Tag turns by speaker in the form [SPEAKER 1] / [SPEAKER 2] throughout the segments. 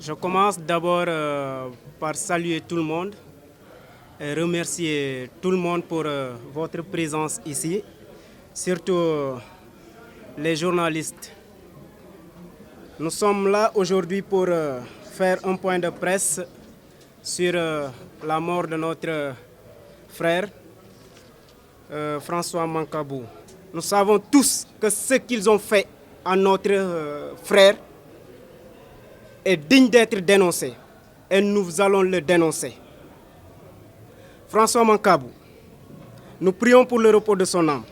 [SPEAKER 1] Je commence d'abord par saluer tout le monde et remercier tout le monde pour votre présence ici, surtout les journalistes. Nous sommes là aujourd'hui pour faire un point de presse sur la mort de notre frère François Mancabou. Nous savons tous que ce qu'ils ont fait à notre frère est digne d'être dénoncé et nous allons le dénoncer. François Mancabou, nous prions pour le repos de son âme.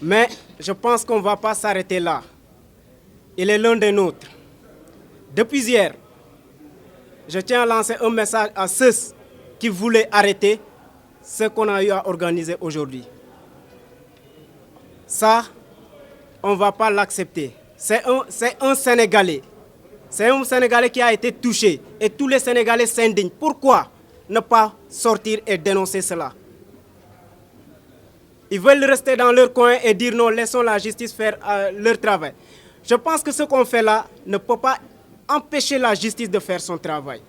[SPEAKER 1] Mais je pense qu'on ne va pas s'arrêter là. Il est l'un des nôtres. Depuis hier, je tiens à lancer un message à ceux qui voulaient arrêter ce qu'on a eu à organiser aujourd'hui. Ça, on ne va pas l'accepter. C'est un Sénégalais. C'est un Sénégalais qui a été touché et tous les Sénégalais s'indignent. Pourquoi ne pas sortir et dénoncer cela? Ils veulent rester dans leur coin et dire non, laissons la justice faire leur travail. Je pense que ce qu'on fait là ne peut pas empêcher la justice de faire son travail.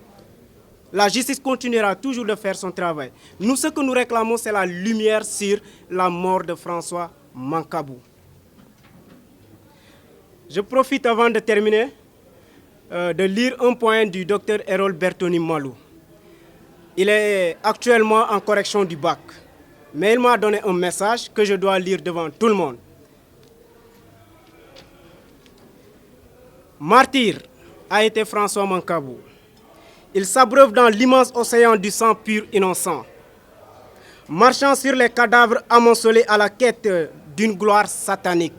[SPEAKER 1] La justice continuera toujours de faire son travail. Nous, ce que nous réclamons, c'est la lumière sur la mort de François Mancabou. Je profite avant de terminer de lire un point du docteur Erol Bertoni Malou. Il est actuellement en correction du bac, mais il m'a donné un message que je dois lire devant tout le monde. Martyr a été François Mancabou. Il s'abreuve dans l'immense océan du sang pur innocent, marchant sur les cadavres amoncelés à la quête d'une gloire satanique.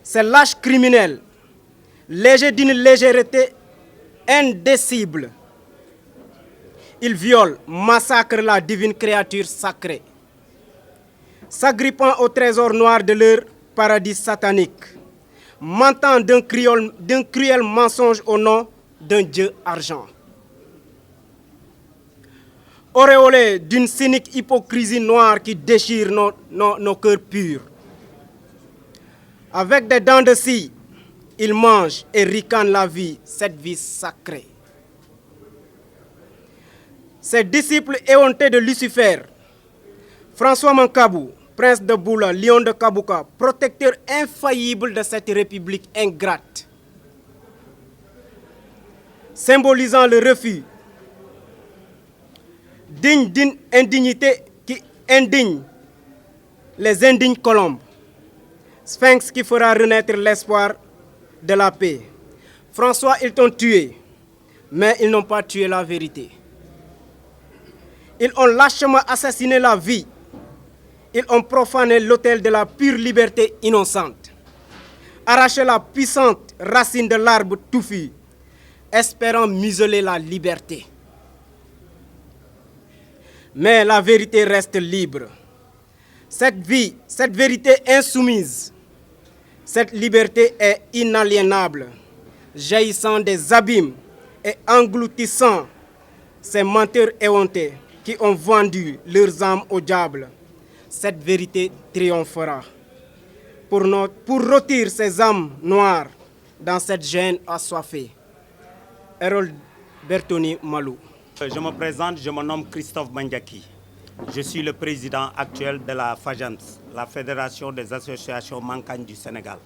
[SPEAKER 1] Ces lâches criminels, légers d'une légèreté indicible, ils violent, massacrent la divine créature sacrée, s'agrippant au trésor noir de leur paradis satanique, mentant d'un cruel mensonge au nom d'un Dieu argent. Auréolé d'une cynique hypocrisie noire qui déchire nos cœurs purs. Avec des dents de scie, ils mangent et ricanent la vie, cette vie sacrée. Ses disciples éhontés de Lucifer, François Mancabou, prince de Boula, lion de Kabouka, protecteur infaillible de cette république ingrate, symbolisant le refus digne d'une indignité qui indigne les indignes colombes, sphinx qui fera renaître l'espoir de la paix. François, ils t'ont tué, mais ils n'ont pas tué la vérité. Ils ont lâchement assassiné la vie. Ils ont profané l'autel de la pure liberté innocente, arraché la puissante racine de l'arbre touffu, espérant museler la liberté. Mais la vérité reste libre. Cette vie, cette vérité insoumise, cette liberté est inaliénable, jaillissant des abîmes et engloutissant ces menteurs éhontés qui ont vendu leurs âmes au diable. Cette vérité triomphera pour rôtir ces âmes noires dans cette gêne assoiffée. Erol Bertoni Malou.
[SPEAKER 2] Je me présente, je me nomme Christophe Mandiaki. Je suis le président actuel de la FAJANS, la Fédération des associations Mankagnes du Sénégal.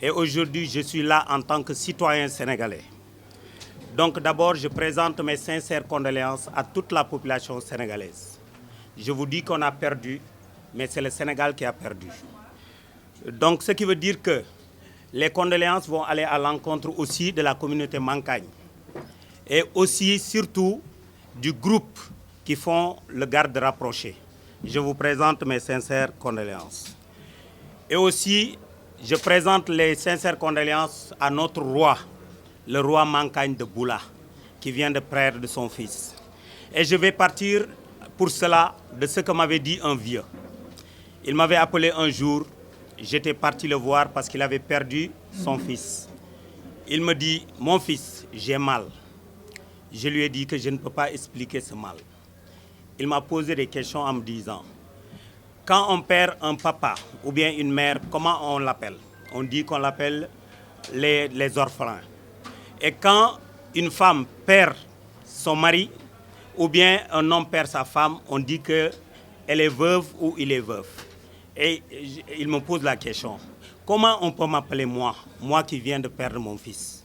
[SPEAKER 2] Et aujourd'hui, je suis là en tant que citoyen sénégalais. Donc d'abord, je présente mes sincères condoléances à toute la population sénégalaise. Je vous dis qu'on a perdu, mais c'est le Sénégal qui a perdu. Donc ce qui veut dire que les condoléances vont aller à l'encontre aussi de la communauté Mankagne et aussi, surtout, du groupe qui font le garde rapproché. Je vous présente mes sincères condoléances. Et aussi, je présente les sincères condoléances à notre roi, le roi Mankagne de Boula, qui vient de perdre son fils. Et je vais partir pour cela de ce que m'avait dit un vieux. Il m'avait appelé un jour, j'étais parti le voir parce qu'il avait perdu son fils. Il me dit, mon fils, j'ai mal. Je lui ai dit que je ne peux pas expliquer ce mal. Il m'a posé des questions en me disant, quand on perd un papa ou bien une mère, comment on l'appelle? On dit qu'on l'appelle les orphelins. Et quand une femme perd son mari, ou bien un homme perd sa femme, on dit qu'elle est veuve ou il est veuf. Et il me pose la question, comment on peut m'appeler moi qui viens de perdre mon fils?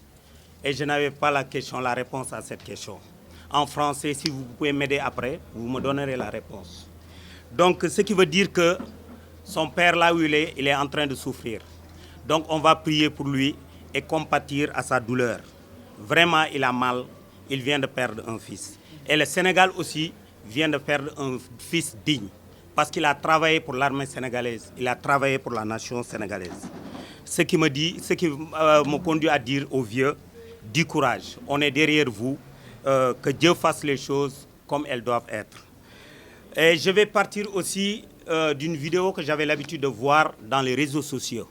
[SPEAKER 2] Et je n'avais pas la réponse à cette question. En français, si vous pouvez m'aider après, vous me donnerez la réponse. Donc, ce qui veut dire que son père, là où il est en train de souffrir. Donc, on va prier pour lui et compatir à sa douleur. Vraiment, il a mal. Il vient de perdre un fils. Et le Sénégal aussi vient de perdre un fils digne. Parce qu'il a travaillé pour l'armée sénégalaise. Il a travaillé pour la nation sénégalaise. Ce qui me conduit à dire aux vieux, du courage. On est derrière vous. Que Dieu fasse les choses comme elles doivent être. Et je vais partir aussi d'une vidéo que j'avais l'habitude de voir dans les réseaux sociaux,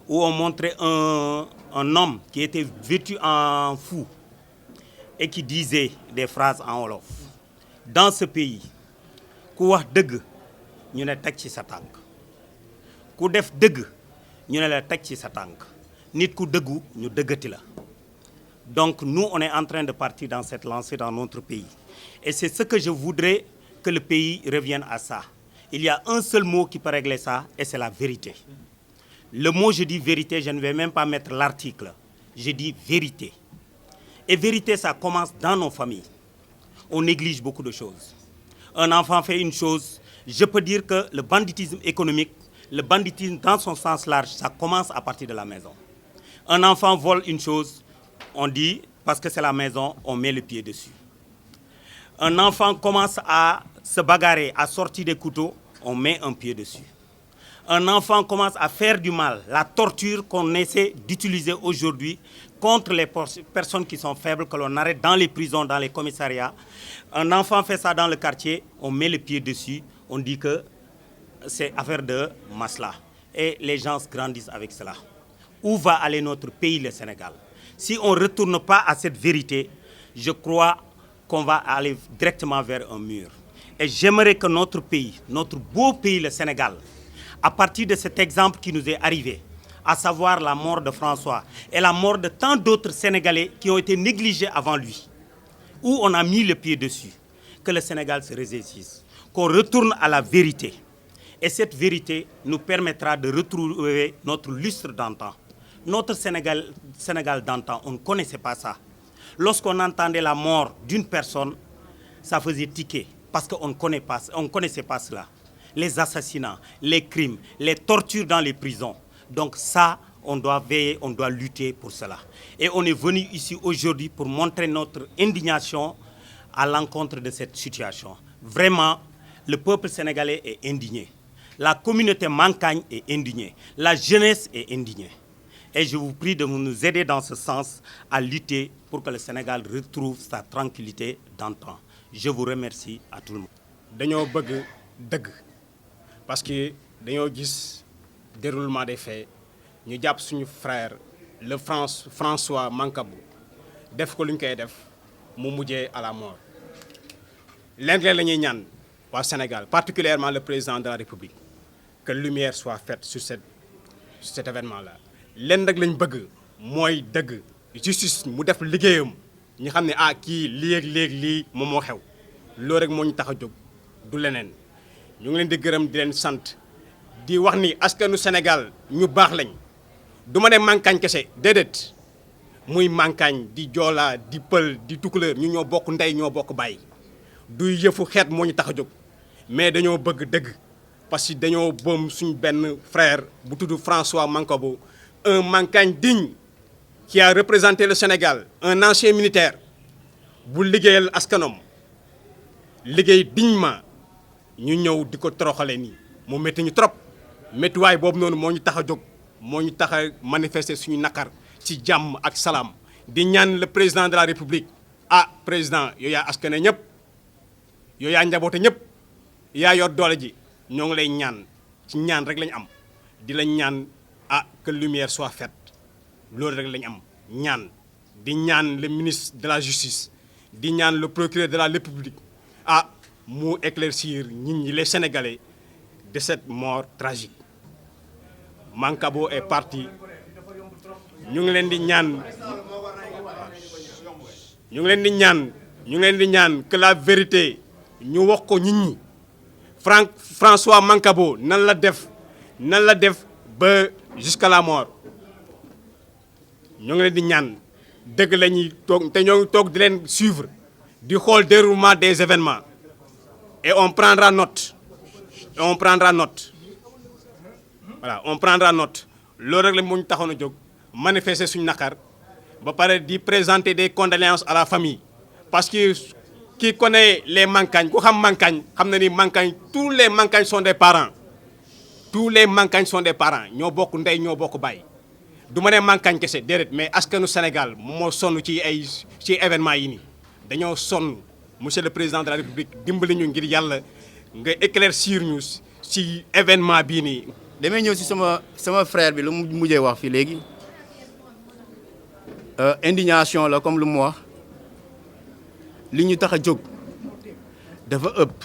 [SPEAKER 2] où on montrait un homme qui était vêtu en fou et qui disait des phrases en wolof. Dans ce pays, ku wax dëgg ñu ne teg ci sa tànk ku def dëgg ñu ne la teg ci sa tànk nit ku dëggu ñu dëggati la. Donc nous, on est en train de partir dans cette lancée dans notre pays. Et c'est ce que je voudrais que le pays revienne à ça. Il y a un seul mot qui peut régler ça, et c'est la vérité. Le mot, je dis vérité, je ne vais même pas mettre l'article. Je dis vérité. Et vérité, ça commence dans nos familles. On néglige beaucoup de choses. Un enfant fait une chose, je peux dire que le banditisme économique, le banditisme dans son sens large, ça commence à partir de la maison. Un enfant vole une chose, on dit, parce que c'est la maison, on met le pied dessus. Un enfant commence à se bagarrer, à sortir des couteaux, on met un pied dessus. Un enfant commence à faire du mal, la torture qu'on essaie d'utiliser aujourd'hui contre les personnes qui sont faibles, que l'on arrête dans les prisons, dans les commissariats. Un enfant fait ça dans le quartier, on met le pied dessus, on dit que c'est affaire de masla. Et les gens grandissent avec cela. Où va aller notre pays, le Sénégal? Si on ne retourne pas à cette vérité, je crois qu'on va aller directement vers un mur. Et j'aimerais que notre pays, notre beau pays, le Sénégal, à partir de cet exemple qui nous est arrivé, à savoir la mort de François et la mort de tant d'autres Sénégalais qui ont été négligés avant lui, où on a mis le pied dessus, que le Sénégal se ressaisisse, qu'on retourne à la vérité. Et cette vérité nous permettra de retrouver notre lustre d'antan. Notre Sénégal d'antan, on ne connaissait pas ça. Lorsqu'on entendait la mort d'une personne, ça faisait tiquer, parce qu'on ne connaissait pas cela. Les assassinats, les crimes, les tortures dans les prisons. Donc ça, on doit veiller, on doit lutter pour cela. Et on est venu ici aujourd'hui pour montrer notre indignation à l'encontre de cette situation. Vraiment, le peuple sénégalais est indigné. La communauté mancagne est indignée. La jeunesse est indignée. Et je vous prie de nous aider dans ce sens à lutter pour que le Sénégal retrouve sa tranquillité d'antan. Je vous remercie à tout le monde.
[SPEAKER 3] Dañoo bëgg dëgg parce que dañoo gis déroulement des faits ñu jàpp suñu frère le François Mancabou def ko lu ñu koy def mu mujjee à la mort. Lenn la ñuy ñaan waa Sénégal, particulièrement le président de la République, que lumière soit faite sur cet événement-là. Lenn rek lañ bëgg mooy dëgg justice mu def liggéeyam ñu xam ne kii léeg-léeg lii moom moo xew loolu rek moo ñu tax a jóg du leneen. ñu ngi leen di gërëm di leen sant di wax ni askanu Sénégal ñu baax lañ du ma ne Mankagne kese déedéet muy Mankagne di Joola di Pël di Tukulóor ñu ñoo bokk ndey ñoo bokk bàyyi du yëfu xeet moo ñu tax a jóg mais dañoo bëgg dëgg parce que dañoo boom suñ benn frère bu tudd François Mancabou, un Mankagne digne qui a représenté le Sénégal, un ancien militaire bu liggéeyal askanom liggéey dignement ñu ñëw di ko toroxale nii mu métti ñu trop méttiwaay boobu noonu moo ñu tax a jóg moo ñu tax a manifester suñu nakar ci jàmm ak salaam di ñaan le président de la République président yow yaa askane ñëpp yow yaa njaboote ñëpp yaa yor doole ji ñoo ngi lay ñaan ci ñaan rek lañ am di la ñaan que lumière soit faite loolu rek lañ am ñaan di ñaan le ministre de la justice di ñaan le procureur de la République mu éclaircir nit ñi les Sénégalais de cette mort tragique. Mancabou est parti ñu ngi leen di ñaan ñu ngi leen di ñaan que la vérité ñu wax ko nit ñi François Mancabou nan la def ba jusqu'à la mort ñu ngi leen di ñaan dëgg la ñuy toog te ñoo ngi toog di leen suivre di xool déroulement des événements et on prendra note voilà on prendra note loolu rek la mu ñu taxoon a jóg manifester suñu naqar ba pare di présenter des condoléances à la famille parce que qui connaît les Mankagne ku xam Mankagne xam na ni Mankagne tous les Mankagne sont des parents ñoo bokk ndey ñoo bokk baay du ma ne Mankagne kese déedéet mais askanu Sénégal moo sonn ci événements yi nii dañoo sonn monsieur le président de la République dimbali ñu ngir yàlla nga éclaircir ñu ci événement bii nii.
[SPEAKER 4] damay ñëw ci sama frère bi lu mu mujjee wax fii léegi indignation la comme lu mu wax li ñu tax a jóg dafa ëpp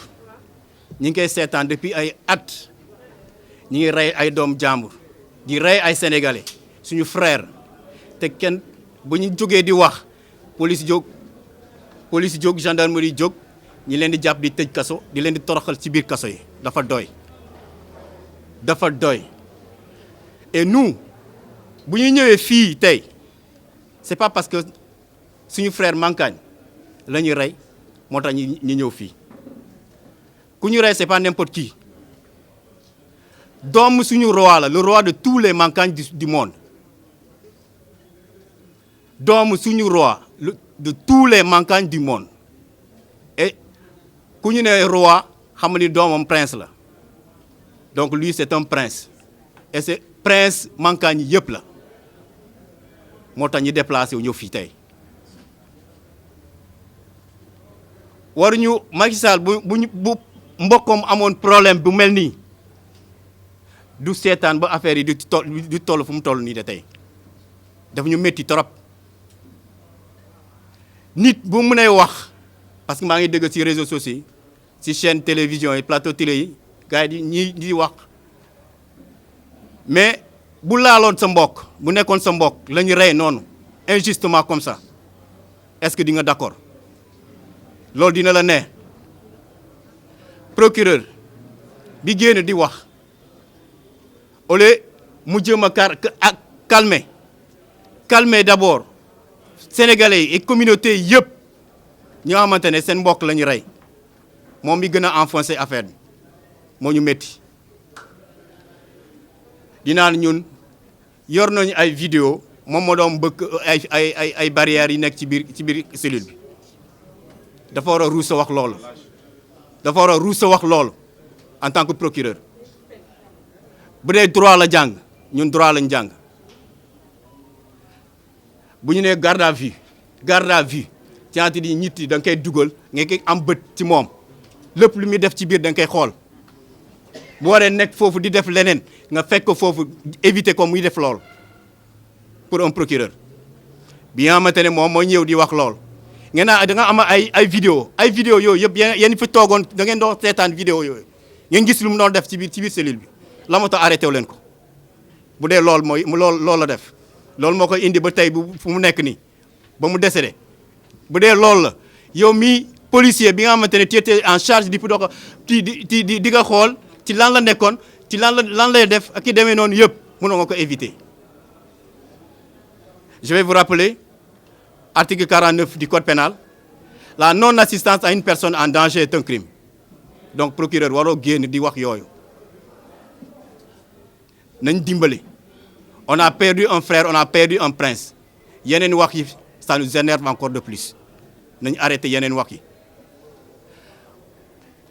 [SPEAKER 4] ñi ngi koy seetaan depuis ay at ñi ngi rey ay doom jàmbur di rey ay sénégalais suñu frère te kenn bu ñu jógee di wax police jóg gendarmerie jóg ñi leen di jàpp di tëj kaso di leen di toroxal ci biir kaso yi dafa doy et nous bu ñu ñëwee fii tey c'est pas parce que suñu frère Mankagne la ñuy rey moo tax ñu ñëw fii ku ñu rey c'est pas n'importe qui doomu suñu roi la le roi de tous les Mankagnes du monde doomu suñu roi de tous les Mankagnes du monde et ku ñu ne roi xam ni doomam prince la donc lui c'est un prince et c'est prince Mankagne yëpp la moo tax ñu déplacé wu ñëw fii tey waruñu Macky Sall bu mbokkom amoon problème bu mel nii du seetaan ba affaire yi du toll fu mu toll nii de tey daf ñu métti trop nit bu mënee wax parce que maa ngi dégg ci réseaux sociaux ci chaîne télévision yi plateau télé yi gars yi ñi wax mais bu laaloon sa mbokk bu nekkoon sa mbokk la ñu rey noonu injustement comme ça est-ce que di nga d'accord loolu dina la ne procureur bi génn di wax au lieu mu jëm a calmer d'abord sénégalais yi et communauté yëpp ñoo xamante ne seen mbokk la ñu rey moom mi gën a enfoncer affaire bi moo ñu métti dinaan ñun yor nañu ay vidéo moom moo doon bëgg ay barrières yi nekk ci biir cellule bi dafa war a ruus a wax loolu en tant que procureur bu dee droit la jàng ñun droit lañ jàng bu ñu nee garde à vue ci di nit yi da nga koy dugal nga koy am bët ci moom lépp lu muy def ci biir da nga koy xool bu waree nekk foofu di def leneen nga fekk ko foofu éviter ko muy def lool pour un procureur bi nga xamante ne moom moo ñëw di wax lool. ngeen da nga am ay vidéo yooyu yëpp yéen fi toogoon da ngeen doon seetaan vidéo yooyu ngeen gis lu mu doon def ci biir cellule bi la moo tax arrêté wu leen ko bu dee loolu mooy loolu la def loolu moo koy indi ba tey fu mu nekk nii ba mu décédé bu dee loolu la yow mi policier bi nga xamante ne tu étais en charge di doog di nga xool ci lan la nekkoon ci lan lay def ak ki demee noonu yëpp mënoo nga ko éviter. Je vais vous rappeler article 49 du code pénal la non-assistance à une personne en danger est un crime donc procureur waroo génn di wax yooyu nañ dimbali on a perdu un frère on a perdu un prince yeneen wax yi ça nous énerve encore de plus nañ arrêté yeneen wax yi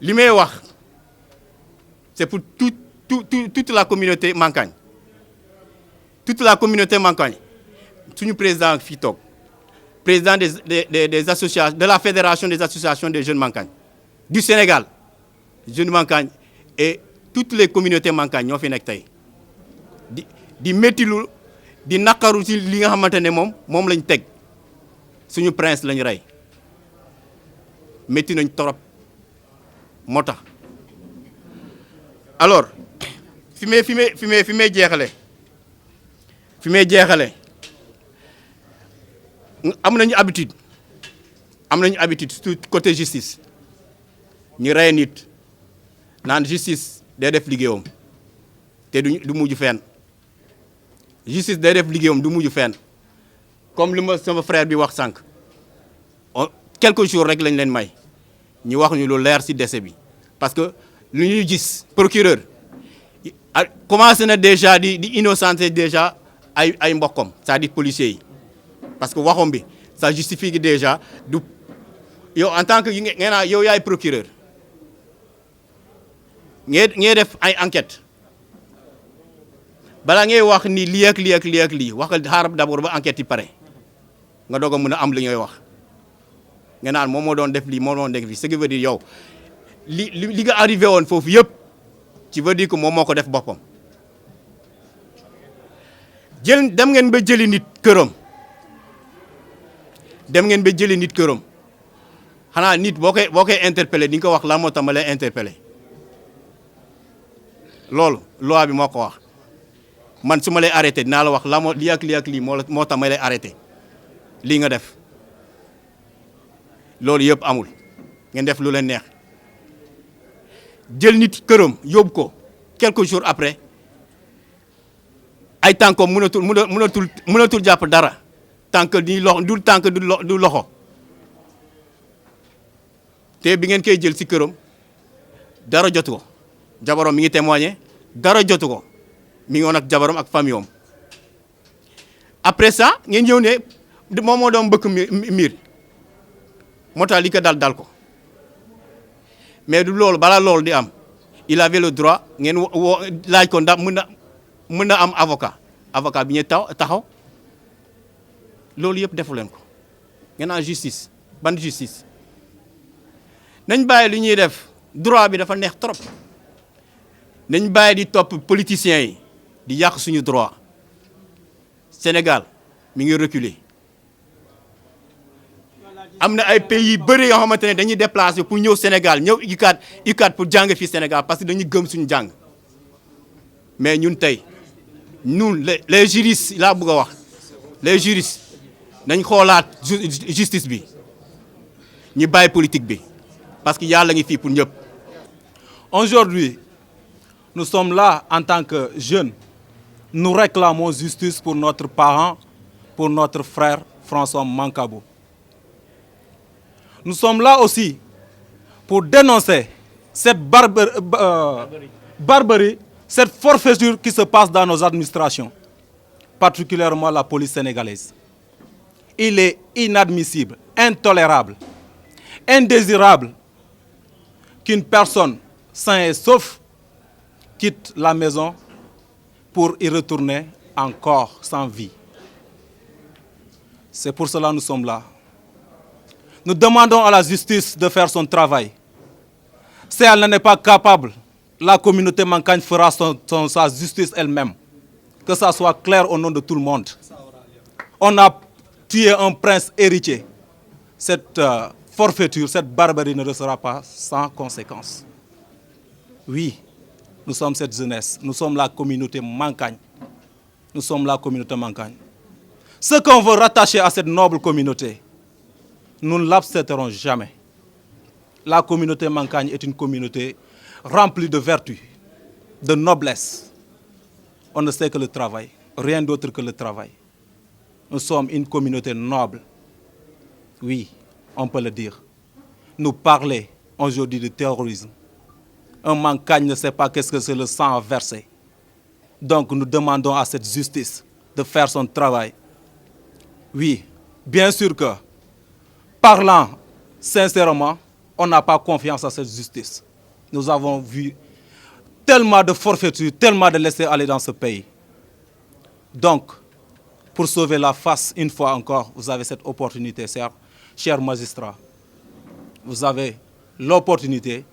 [SPEAKER 4] li may wax c'est pour toute la communauté Mankagne suñu président fii toog président des associations de la fédération des associations des jeunes Mankagne du Sénégal jeunes Mankagne et toutes les communautés Mankagne ñoo fi nekk tey di méttilu di naqaru ci li nga xamante ne moom lañ teg suñu prince lañ rey métti nañ torop moo tax alors fi may jeexale am nañu habitude am nañu habitude surtout côté justice ñu rey nit naan justice day def liggéeyam te du mujj fenn justice day def liggéeyam du mujj fenn comme li ma sama frère bi wax sànq quelques jours rek lañ leen may ñu wax ñu lu leer ci décès bi parce que lu ñuy gis procureur commencé na déjà di innocenter déjà ay mbokkam c'est-à-dire policiers yi parce que waxom bi ça justifie que déjà du yow en tant que yow yaay procureur ngay def ay enquête balaa ngay wax ni lii ak lii ak lii ak lii waxal xaaral d'abord ba enquête yi pare nga doog a mën a am li ngay wax nga naan moom moo doon def lii moo doon def lii ce qui veut dire yow li nga arrivé woon foofu yëpp ci veut dire que moom moo ko def boppam dem ngeen ba jëli nit këram xanaa nit boo koy interpellé di nga ko wax lan moo tax ma lay interpellé loolu loi bi moo ko wax man su ma lay arrêté dinaa la wax la moo lii ak lii ak lii moo tax ma lay arrêté lii nga def loolu yëpp amul ngeen def lu leen neex jël nit këram yóbbu ko quelques jours après ay tànkoom mënatul jàpp dara tànk du loxo te bi ngeen koy jël ci këram dara jotu ko jabarom mi ngi témoigné dara jotu ko mi ngi woon ak jabarom ak famille am après ça ngeen ñëw ne moom moo doon mbëkk miir moo tax li ko dal ko mais du loolu balaa loolu di am il avait le droit ngeen laaj ko ndax mën na am avocat bi ñu taxaw loolu yëpp defu leen ko ngeen naan justice ban justice nañ bàyyi li ñuy def droit bi dafa neex trop nañ bàyyi di topp politiciens yi di yàq suñu droit Sénégal mi ngi reculer am na ay pays yu bëri yoo xamante ne dañuy déplacer pour ñëw Sénégal ñëw UCAD pour jàng fii Sénégal parce que dañuy gëm suñu jàng mais ñun tey ñun les juristes laa bëgg a wax les juristes nañ xoolaat justice bi ñu bàyyi politique bi parce que yàlla ngi fii pour ñëpp.
[SPEAKER 5] Aujourd'hui, nous sommes là en tant que jeunes. Nous réclamons justice pour notre parent, pour notre frère François Mancabou. Nous sommes là aussi pour dénoncer cette barbarie, cette forfaiture qui se passe dans nos administrations, particulièrement la police sénégalaise. Il est inadmissible, intolérable, indésirable qu'une personne saine et sauf quitte la maison pour y retourner encore sans vie. C'est pour cela que nous sommes là. Nous demandons à la justice de faire son travail. Si elle n'en est pas capable, la communauté Mankagne fera sa justice elle-même. Que ça soit clair au nom de tout le monde. On a tué un prince héritier. Cette forfaiture, cette barbarie ne restera pas sans conséquence. Oui, nous sommes cette jeunesse. Nous sommes la communauté Mankagne. Nous sommes la communauté Mankagne. Ce qu'on veut rattacher à cette noble communauté, nous ne l'accepterons jamais. La communauté Mankagne est une communauté remplie de vertus, de noblesse. On ne sait que le travail, rien d'autre que le travail. Nous sommes une communauté noble. Oui, on peut le dire. Nous parler aujourd'hui de terrorisme. Un Mankagne ne sait pas qu'est-ce que c'est le sang versé. Donc nous demandons à cette justice de faire son travail. Oui, bien sûr que, parlant sincèrement, on n'a pas confiance à cette justice. Nous avons vu tellement de forfaitures, tellement de laisser aller dans ce pays. Donc, pour sauver la face, une fois encore, vous avez cette opportunité, chers magistrats. Vous avez l'opportunité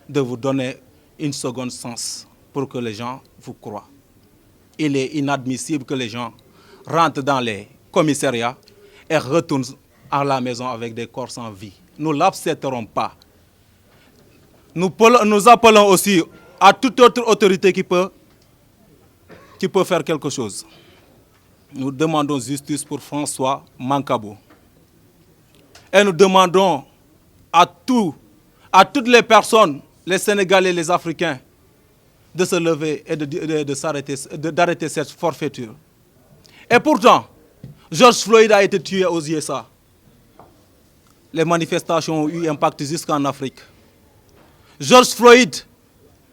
[SPEAKER 5] de vous donner une seconde chance pour que les gens vous croient. Il est inadmissible que les gens rentrent dans les commissariats et retournent à la maison avec des corps sans vie. Nous ne l'accepterons pas. Nous appelons aussi à toute autre autorité qui peut faire quelque chose. Nous demandons justice pour François Mancabou. Et nous demandons à toutes les personnes, les Sénégalais, les Africains, de se lever et d'arrêter cette forfaiture. Et pourtant, George Floyd a été tué aux USA. Les manifestations ont eu impact jusqu'en Afrique. George Floyd,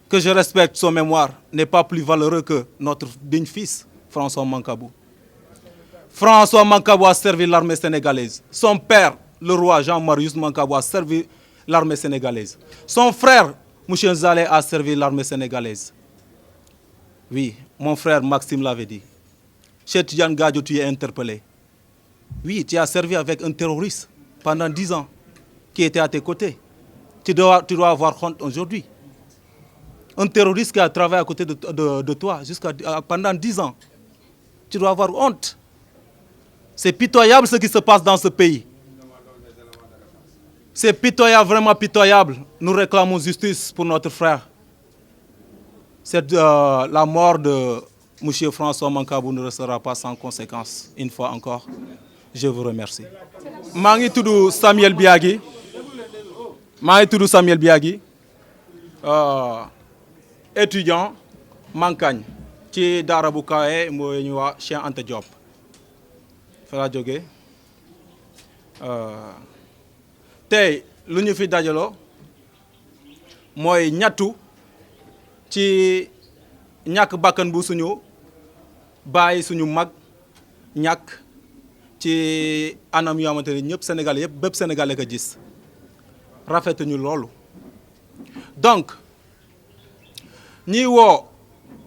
[SPEAKER 5] que je respecte son mémoire, n'est pas plus valeureux que notre digne fils, François Mancabou. François Mancabou a servi l'armée sénégalaise. Son père, le roi Jean-Marius Mancabou, a servi l'armée sénégalaise. Son frère, M. Zalé, a servi l'armée sénégalaise. Oui, mon frère Maxime l'avait dit. Cheikh Tidiane Gadio, tu es interpellé. Oui, tu as servi avec un terroriste pendant 10 ans qui était à tes côtés. Tu dois avoir honte aujourd'hui. Un terroriste qui a travaillé à côté de toi pendant 10 ans. Tu dois avoir honte. C'est pitoyable ce qui se passe dans ce pays. C'est pitoyable, vraiment pitoyable. Nous réclamons justice pour notre frère. La mort de M. François Mancabou ne restera pas sans conséquence. Une fois encore, je vous remercie. Je suis Samuel Biagi. Étudiant Mankagne ci daara bu kawe mooy ñu wax Cheikh Anta Diop fa laa jógee tey lu ñu fi dajaloo mooy ñattu ci ñàkk bakkan bu suñu bàyyi suñu mag ñàkk ci anam yoo xamante ne ñëpp Sénégalais yëpp bépp Sénégalais ko gis rafetuñu loolu donc ñi woo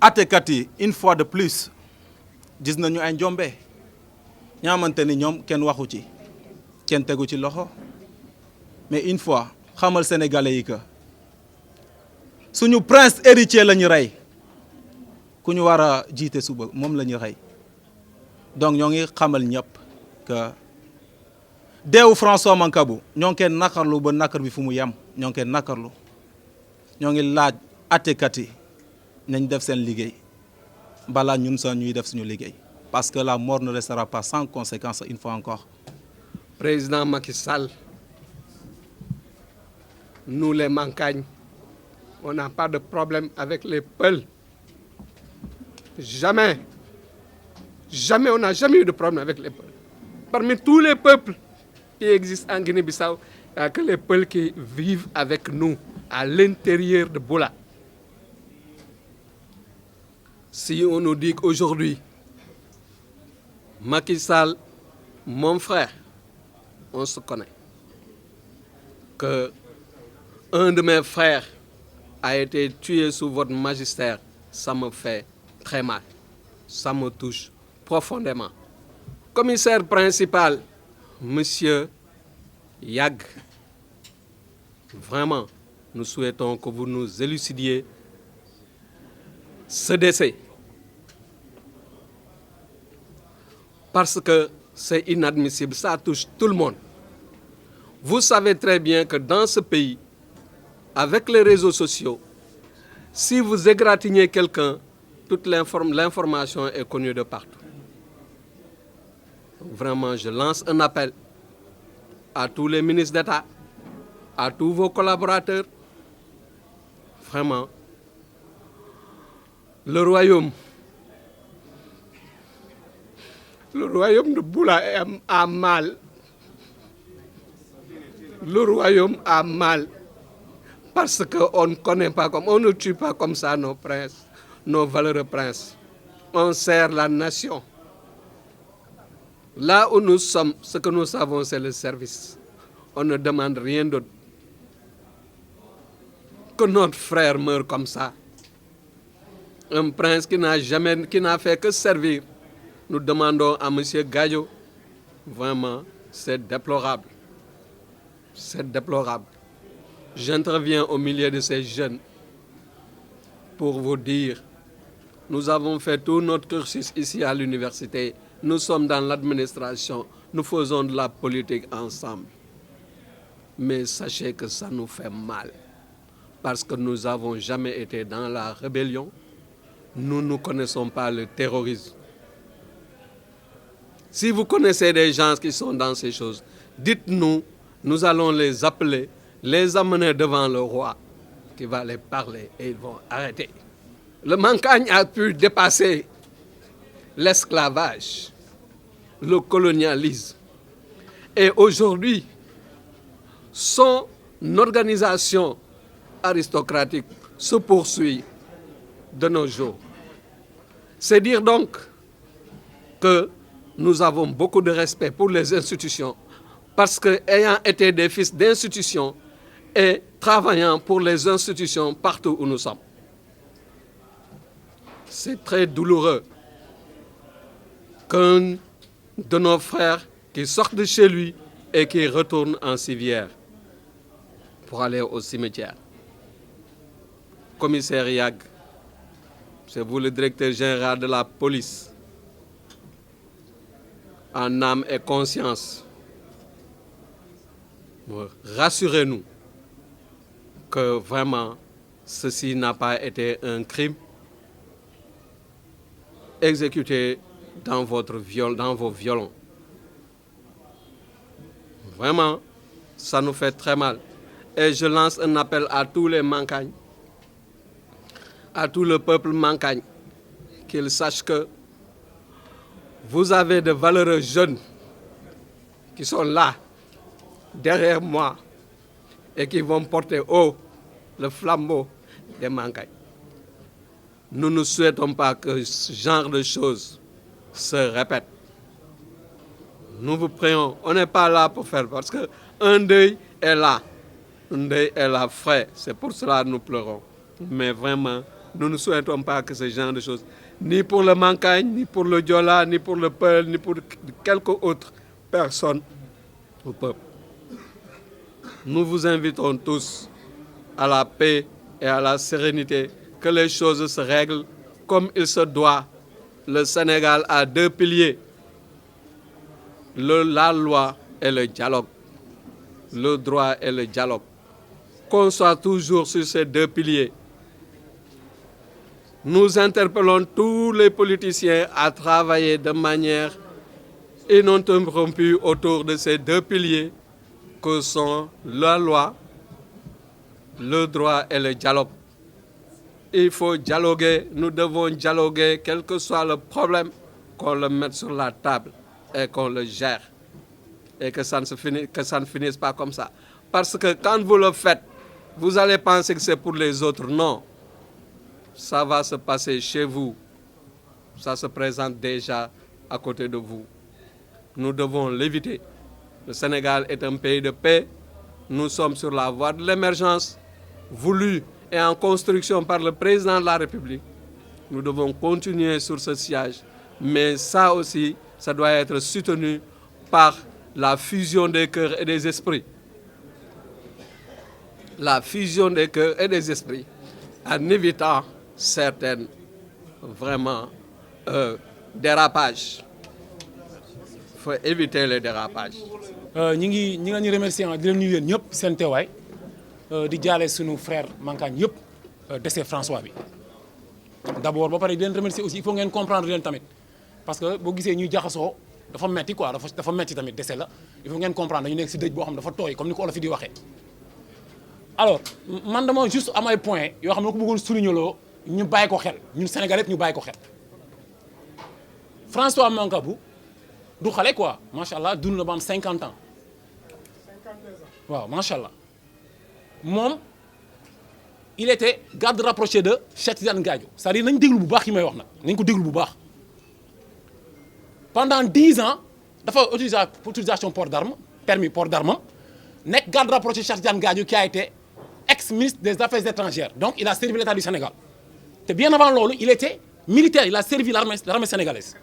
[SPEAKER 5] àttekat yi une fois de plus gis nañu ay njombe ñoo xamante ni ñoom kenn waxu ci kenn tegu ci loxo mais une fois xamal Sénégalais yi que suñu prince héritier la ñu rey ku ñu war a jiite suba moom la ñu rey donc ñoo ngi xamal ñëpp que deewu François Mancabou ñoo ngi koy nakarlu ba nakar bi fu mu yem ñoo ngi koy nakarlu ñoo ngi laaj àttekat yi nañ def seen liggéey balaa ñun sax ñuy def suñu liggéey parce que la mort ne restera pas sans conséquence une fois encore.
[SPEAKER 6] Président Macky Sall, nous les Mancagnes, on n'a pas de problème avec les Peuls. Jamais. Jamais, on n'a jamais eu de problème avec les Peuls. Parmi tous les peuples qui existent en Guinée-Bissau, il n'y a que les Peuls qui vivent avec nous à l'intérieur de Boula. Si on nous dit qu'aujourd'hui, Macky Sall, mon frère, on se connaît, que un de mes frères a été tué sous votre magistère, ça me fait très mal, ça me touche profondément. Commissaire principal, Monsieur Yag, vraiment, nous souhaitons que vous nous élucidiez ce décès. Parce que c'est inadmissible, ça touche tout le monde. Vous savez très bien que dans ce pays, avec les réseaux sociaux, si vous égratignez quelqu'un, toute l'information est connue de partout. Vraiment, je lance un appel à tous les ministres d'État, à tous vos collaborateurs. Vraiment, le royaume de Boula a mal. Le royaume a mal parce qu'on ne connaît pas on ne tue pas comme ça nos princes, nos valeureux princes. On sert la nation. Là où nous sommes, ce que nous savons, c'est le service. On ne demande rien d'autre. Que notre frère meure comme ça. Un prince qui n'a fait que servir. Nous demandons à M. Gadio, vraiment, c'est déplorable. C'est déplorable. J'interviens au milieu de ces jeunes pour vous dire, nous avons fait tout notre cursus ici à l'université. Nous sommes dans l'administration, nous faisons de la politique ensemble. Mais sachez que ça nous fait mal, parce que nous n'avons jamais été dans la rébellion. Nous ne connaissons pas le terrorisme. Si vous connaissez des gens qui sont dans ces choses, dites-nous nous allons les appeler, les amener devant le roi qui va les parler et ils vont arrêter. Le Mancagne a pu dépasser l'esclavage, le colonialisme. Et aujourd'hui, son organisation aristocratique se poursuit de nos jours. C'est dire donc que nous avons beaucoup de respect pour les institutions parce que, ayant été des fils d'institutions et travaillant pour les institutions partout où nous sommes. C'est très douloureux qu'un de nos frères qui sortent de chez lui et qui retourne en civière pour aller au cimetière. Commissaire Yag, c'est vous le directeur général de la police, en âme et conscience. Rassurez-nous que vraiment ceci n'a pas été un crime exécuté dans vos violons. Vraiment, ça nous fait très mal. Et je lance un appel à tous les Mancagnes, à tout le peuple Mancagne, qu'ils sachent que vous avez de valeureux jeunes qui sont là, derrière moi, et qui vont porter haut le flambeau des Mancagnes. Nous ne souhaitons pas que ce genre de choses se répètent. Nous vous prions, on n'est pas là pour faire, parce qu'un deuil est là. Un deuil est là, frère. C'est pour cela que nous pleurons. Mais vraiment, nous ne souhaitons pas que ce genre de choses, ni pour le Mancagne, ni pour le Diola, ni pour le Peul, ni pour quelque autre personne au peuple. Nous vous invitons tous à la paix et à la sérénité, que les choses se règlent comme il se doit. Le Sénégal a deux piliers, la loi et le dialogue, le droit et le dialogue. Qu'on soit toujours sur ces deux piliers. Nous interpellons tous les politiciens à travailler de manière ininterrompue autour de ces deux piliers que sont la loi, le droit et le dialogue. Il faut dialoguer, nous devons dialoguer, quel que soit le problème, qu'on le mette sur la table et qu'on le gère. Et que ça ne finisse pas comme ça. Parce que quand vous le faites, vous allez penser que c'est pour les autres. Non. Ça va se passer chez vous. Ça se présente déjà à côté de vous. Nous devons l'éviter. Le Sénégal est un pays de paix. Nous sommes sur la voie de l'émergence, voulue et en construction par le président de la République. Nous devons continuer sur ce sillage. Mais ça aussi, ça doit être soutenu par la fusion des cœurs et des esprits. La fusion des cœurs et des esprits, en évitant certaines, vraiment, dérapages. Il faut éviter les dérapages.
[SPEAKER 7] ñi ngi leen di remercier di leen nuyu yéen ñëpp seen teewaay di jaale sunu frère Mancagne yëpp décès François bi d'abord ba pare di leen remercier aussi il faut ngeen comprendre leen tamit parce que boo gisee ñuy jaxasoo dafa metti quoi dafa metti tamit décès la il faut ngeen comprendre dañu nekk si dëj boo xam dafa tooy comme ni ko olof yi di waxee. alors man dama juste am ay points yoo xam ne ko bëggoon souligner loo ñu bàyyi ko xel ñun Sénégalais ñu bàyyi ko xel François Mancabou du xale quoi macha allah dund na ba am 50 ans waaw macha allah moom il était garde rapproché de Cheikh Tidiane Gadio c'est-à-dire nañ déglu bu baax yi may wax nag nañ ko déglu bu baax pendant 10 ans dafa utilisation port d'arme permis port d'arme nekk garde rapproché Cheikh Tidiane Gadio qui a été ex-ministre des Affaires étrangères donc il a servi l'État du Sénégal te bien avant loolu il était militaire il a servi l'armée sénégalaise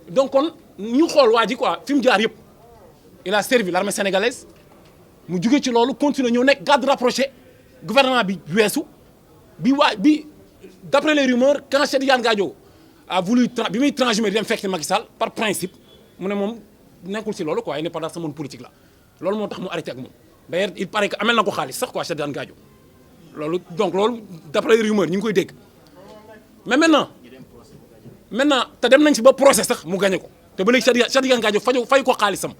[SPEAKER 7] donc kon ñu xool waa ji quoi fi mu jaar yëpp il a servi l'armée sénégalaise mu jóge ci loolu continuer ñëw nekk garde rapproché gouvernement bi weesu bi d'après les rumeurs quand Cheikh Tidiane Gadio a voulu bi muy transhumé di dem fekk Macky Sall par principe mu ne moom nekkul si loolu quoi il n'est pas dans ce monde politique là loolu moo tax mu arrêté ak moom d'ailleurs il paraît que amel na ko xaalis sax quoi Cheikh Tidiane Gadio loolu donc loolu d'après les rumeurs ñu ngi koy dégg mais maintenant te dem nañ si ba procès sax mu gagné ko te ba léegi Cheikh Tidiane Gadio fay ko xaalisam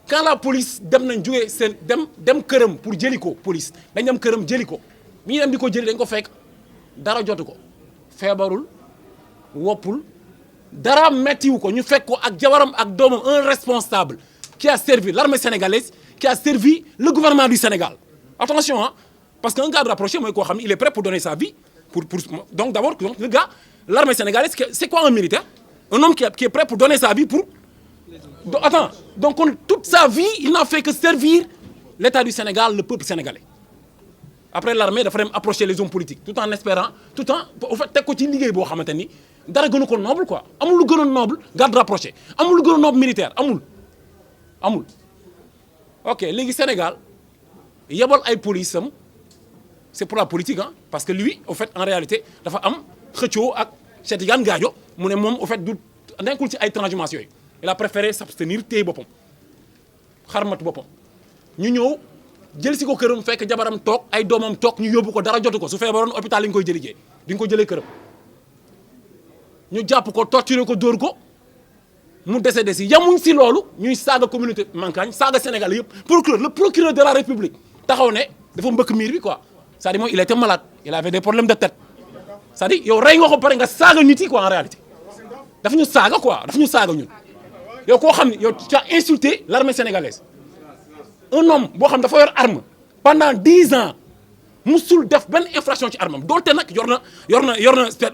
[SPEAKER 7] quand la police dem nañ jógee seen dem këram pour jëli ko police dañ dem këram jëli ko bi ñu dem di ko jëli dañ ko fekk dara jotu ko feebarul woppul dara mettiwu ko ñu fekk ko ak jabaram ak doomam un responsable qui a servi l'armée sénégalaise qui a servi le gouvernement du Sénégal attention hein parce qu'un garde rapproché mooy koo xam ne il est prêt pour donner sa vie pour donc d'abord donc le gars l'armée sénégalaise c'est quoi un militaire un homme qui est prêt pour donner sa vie pour attends donc toute sa vie il n'a fait que servir l'État du Sénégal le peuple sénégalais après l'armée dafa dem approcher les hommes politiques tout en espérant tout en au fait teg ko ci liggéey boo xamante ni dara gënu ko noble quoi amul lu gënoon noble garde rapproché amul lu gënoon noble militaire amul ok léegi Sénégal yebal ay police am c'est pour la politique hein parce que lui au fait en réalité dafa am xëccoo ak Cheikh Tidiane Gadio mu ne moom au fait du nekkul ci ay transhumance yooyu il a préféré s'abstenir téye boppam xarmat boppam ñu ñëw jël si ko këram fekk jabaram toog ay doomam toog ñu yóbbu ko dara jotu ko su feebaroon hôpital li ñu koy jëlijee di nga ko jëlee këram ñu jàpp ko torturer ko dóor ko mu décédé si yamuñ si loolu ñuy saaga communauté Mankagne saaga Sénégal yëpp le procureur de la République taxaw ne dafa mbëkk miir bi quoi c'est-à-dire mooy il était malade il avait des problèmes de tête c'est-à-dire yow rey nga ko pare nga saaga nit yi quoi en réalité dafa ñu saaga quoi dafa ñu saaga ñun yow koo xam ne yow tu as insulté l'armée sénégalaise un homme boo xam dafa yor arme pendant 10 ans musul def benn infraction ci armam doonte nag yor na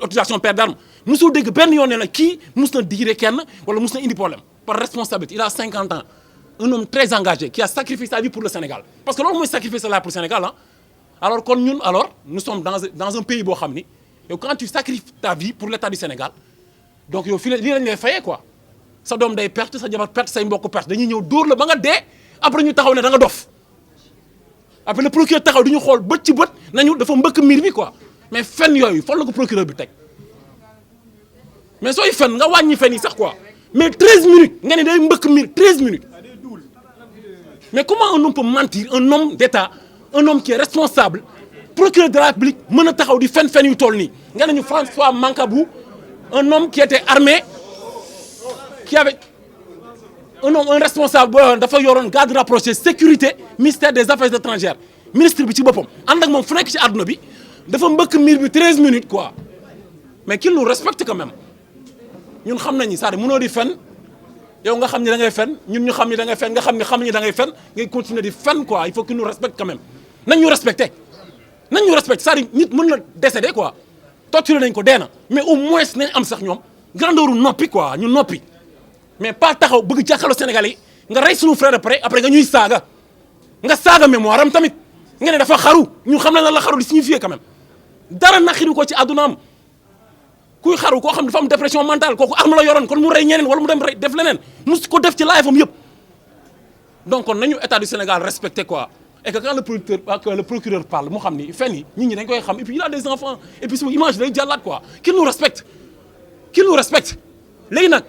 [SPEAKER 7] autorisation perte d'arme musul dégg benn yoon ne la kii mus na digre kenn wala mus na indi problème par responsabilité il a 50 ans un homme très engagé qui a sacrifié sa vie pour le Sénégal parce que loolu mooy sacrifier sa vie pour le Sénégal ah alors kon ñun alors nous sommes dans un pays boo xam ni yow quand tu sacrifies ta vie pour l'État du Sénégal donc yow fii lii lañ lay fayee quoi sa doom day perte sa jabar perte say mbokk perte dañuy ñëw dóor la ba nga dee après ñu taxaw ne da nga dof après le procureur taxaw di ñu xool bët ci bët nañu dafa mbëkk miir bi quoi mais fen yooyu fan la ko procureur bi teg mais sooy fen nga wàññi fen yi sax quoi mais 13 minutes nga ne day mbëkk miir 13 minutes mais comment un homme peut mentir un homme d'État un homme qui est responsable procureur de la République mën a taxaw di fen yu toll nii nga ne ñu François Mancabou un homme qui était armé qui avait un responsable boo dafa yoroon garde rapproché sécurité ministère des affaires étrangères ministre bi ci boppam ànd ak moom fu nekk ci àdduna bi dafa mbëkk miir bi 13 minutes quoi mais qu'il nous respecte quand même ñun xam nañu c'est-à-dire mënoo di fen yow nga xam ni da ngay fen ñun ñu xam ni da ngay fen nga xam ni da ngay fen ngay continuer di fen quoi il faut qu'il nous respecte quand même nañ ñu respecté c'est-à-dire nit mën na décédé quoi torturé nañ ko dee na mais au moins nañ am sax ñoom grandeur noppi quoi ñu noppi mais pas taxaw bëgg jàkkaarloo Sénégal yi nga rey suñu frère après nga ñuy saaga nga saaga mémoire am tamit nga ne dafa xaru ñu xam ne la xaru di signifier quand même dara naxiru ko ci àdduna am kuy xaru koo xam dafa am dépression mentale kooku arme la yoroon kon mu rey ñeneen wala mu dem rey def leneen mus ko def ci live am yëpp donc kon nañu état du Sénégal respecté quoi et que quand le procureur parle mu xam ni fen yi nit ñi dañ koy xam et puis il a des enfants et puis su image day jàllaat quoi qu'il nous respecte léegi nag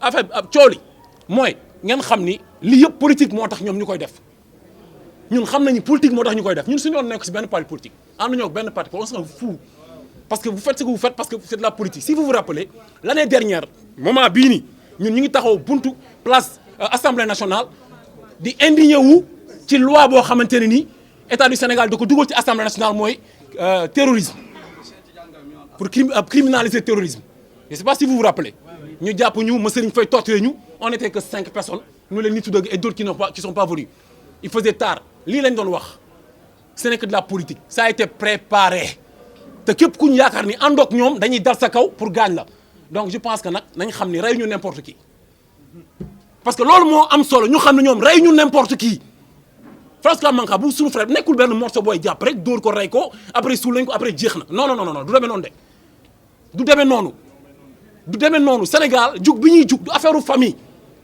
[SPEAKER 7] affaire coow li mooy ngeen xam ni li yëpp politique moo tax ñoom ñu koy def ñun xam nañu politique moo tax ñu koy def ñun suñu yoon nekk si benn parti politique ànduñoo ak benn parti on s'en fout parce que vous faites ce que vous faites parce que c'est de la politique si vous vous rappelez l'année dernière moment bii nii ñun ñu ngi taxaw buntu place Assemblée nationale di indigné wu ci loi boo xamante ne nii état du Sénégal da ko dugal ci Assemblée nationale mooy terrorisme pour criminaliser terrorisme je sais pas si vous vous rappelez ñu jàpp ñu ma Serigne Faye torturé ñu on était que 5 personnes ñu leen Nitu Dëgg et d'autres qui sont pas venus il faisait tard lii lañ doon wax ce n'est que de la politique ça a été préparé te képp ku ñu yaakaar ni àndoog ñoom dañuy dal sa kaw pour gaañ la donc je pense que nag nañ xam ni rey ñu n'importe qui parce que loolu moo am solo ñu xam ne ñoom rey ñu n'importe qui François Mancabou bu suñu frère nekkul benn morceau booy jàpp rek dóor ko rey ko après suul lañ ko après jeex na non du demee noonu de du demee noonu Sénégal jug bi ñuy jug du affaire famille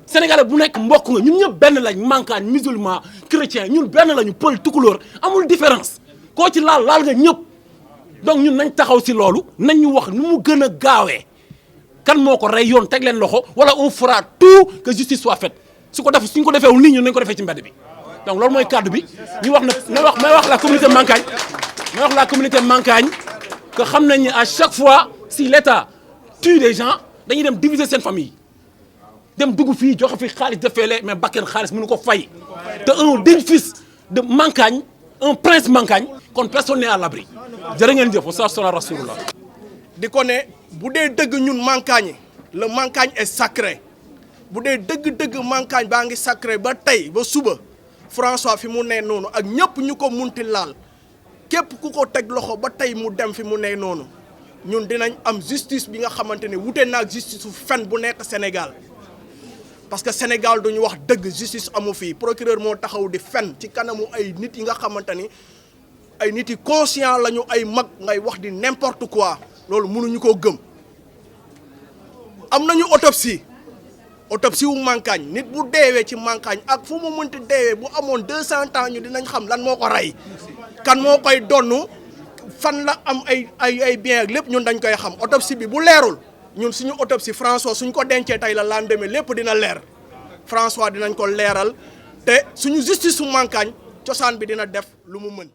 [SPEAKER 7] sénégalais bu nekk mbokk nga ñun ñëpp benn lañ Mankagne musulman chrétien ñun benn lañu pël tukulóor amul différence koo ci laal nga ñëpp donc ñun nañ taxaw si loolu nañ ñu wax nu mu gën a gaawee kan moo ko rey yoon teg leen loxo wala on fera tout que justice soit faite suñ ko defeewul nii ñun nañ ko defee ci mbedd bi donc loolu mooy cadre bi ñu wax may wax la communauté Mankagne que xam nañ ne à chaque fois si l'État tue des gens dañuy dem diviser seen famille dem dugg fii joxe fi xaalis defeele mais bakken xaalis mënu ko fay te un digne fils de Mankagne un prince Mankagne kon personne n'est à l'abri jërë ngeen jëf sa sala rasulullah
[SPEAKER 8] di ko ne bu dee dëgg ñun Mankagne le Mankagne est sacré bu dee dëgg-dëgg Mankagne baa ngi sacré ba tey ba suba François fi mu ne noonu ak ñëpp ñu ko munti laal képp ku ko teg loxo ba tey mu dem fi mu ne noonu ñun dinañ am justice bi nga xamante ne wute naag justice su fen bu nekk Sénégal parce que Sénégal duñu wax dëgg justice amu fii procureur moo taxaw di fen ci kanamu ay nit yi nga xamante ni ay nit yi conscient lañu ay mag ngay wax di n'importe quoi loolu mënuñu koo gëm am nañu autopsie wu Mankagne nit bu deewee ci Mankagne ak fu mu mënti deewee bu amoon 200 ans ñu dinañ xam lan moo ko rey kan moo koy donnu fan la am ay bien ak lépp ñun dañ koy xam autopsie bi bu leerul ñun suñu autopsie François suñ ko dencee tey la lendemain lépp dina leer François dinañ ko leeral te suñu justice su Mankagne cosaan bi dina def lu mu mën